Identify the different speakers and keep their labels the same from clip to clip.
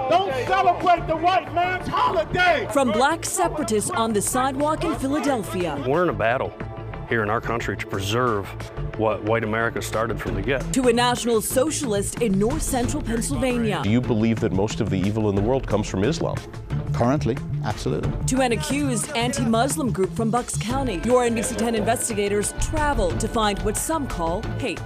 Speaker 1: Don't celebrate the white man's holiday.
Speaker 2: From black separatists on the sidewalk in Philadelphia.
Speaker 3: We're in a battle here in our country to preserve what white America started from the get.
Speaker 2: To a National Socialist in north central Pennsylvania.
Speaker 4: Do you believe that most of the evil in the world comes from Islam?
Speaker 5: Currently, absolutely.
Speaker 2: To an accused anti-Muslim group from Bucks County. Your NBC 10 investigators traveled to find what some call hate.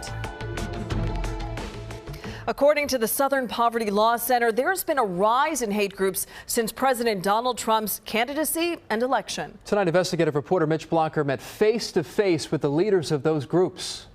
Speaker 2: According to the Southern Poverty Law Center, there's been a rise in hate groups since President Donald Trump's candidacy and election.
Speaker 6: Tonight, investigative reporter Mitch Blocker met face-to-face with the leaders of those groups.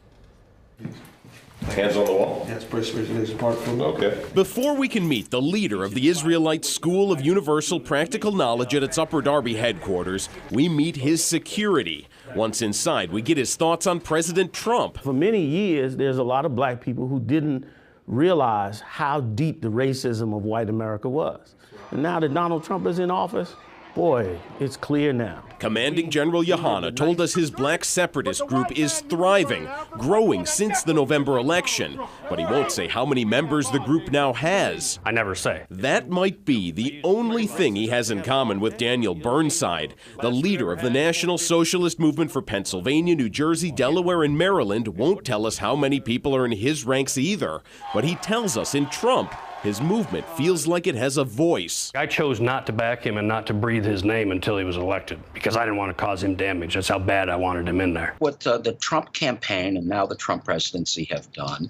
Speaker 4: Hands on the wall?
Speaker 7: Yes, preservation part from.
Speaker 4: Okay.
Speaker 8: Before we can meet the leader of the Israelite School of Universal Practical Knowledge at its Upper Darby headquarters, we meet his security. Once inside, we get his thoughts on President Trump.
Speaker 9: For many years, there's a lot of black people who didn't realize how deep the racism of white America was. And now that Donald Trump is in office, boy, it's clear now.
Speaker 8: Commanding General Yohanna told us his black separatist group is thriving, growing since the November election. But he won't say how many members the group now has.
Speaker 3: I never say.
Speaker 8: That might be the only thing he has in common with Daniel Burnside, the leader of the National Socialist Movement for Pennsylvania, New Jersey, Delaware, and Maryland. Won't tell us how many people are in his ranks either. But he tells us in Trump, his movement feels like it has a voice.
Speaker 3: I chose not to back him and not to breathe his name until he was elected because I didn't want to cause him damage. That's how bad I wanted him in there.
Speaker 10: What the Trump campaign and now the Trump presidency have done,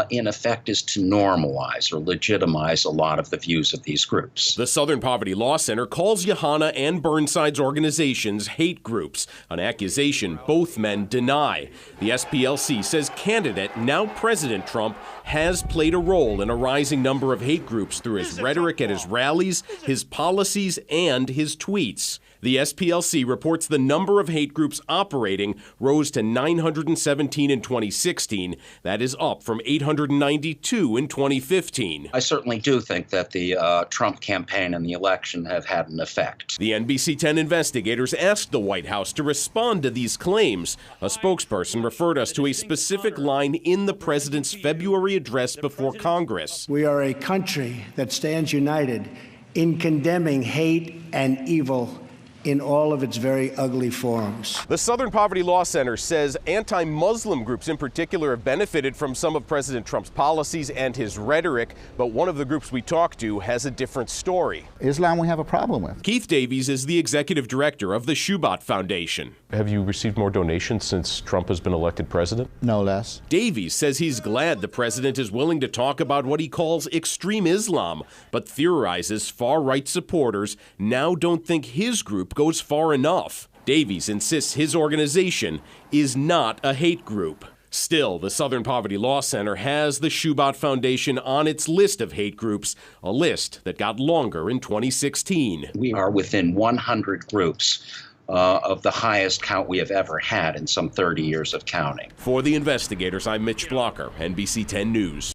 Speaker 10: in effect, is to normalize or legitimize a lot of the views of these groups.
Speaker 8: The Southern Poverty Law Center calls Yohanna and Burnside's organizations hate groups, an accusation both men deny. The SPLC says candidate, now President Trump, has played a role in a rising number of hate groups through his rhetoric at his rallies, his policies, and his tweets. The SPLC reports the number of hate groups operating rose to 917 in 2016. That is up from 892 in 2015.
Speaker 10: I certainly do think that the Trump campaign and the election have had an effect.
Speaker 8: The NBC 10 investigators asked the White House to respond to these claims. A spokesperson referred us to a specific line in the president's February address before Congress.
Speaker 11: We are a country that stands united in condemning hate and evil in all of its very ugly forms.
Speaker 8: The Southern Poverty Law Center says anti-Muslim groups in particular have benefited from some of President Trump's policies and his rhetoric, but one of the groups we talked to has a different story.
Speaker 5: Islam we have a problem with.
Speaker 8: Keith Davies is the executive director of the Shubat Foundation.
Speaker 4: Have you received more donations since Trump has been elected president?
Speaker 5: No less.
Speaker 8: Davies says he's glad the president is willing to talk about what he calls extreme Islam, but theorizes far-right supporters now don't think his group goes far enough. Davies insists his organization is not a hate group. Still, the Southern Poverty Law Center has the Shubat Foundation on its list of hate groups, a list that got longer in 2016.
Speaker 10: We are within 100 groups of the highest count we have ever had in some 30 years of counting.
Speaker 8: For the investigators, I'm Mitch Blocker, NBC 10 News.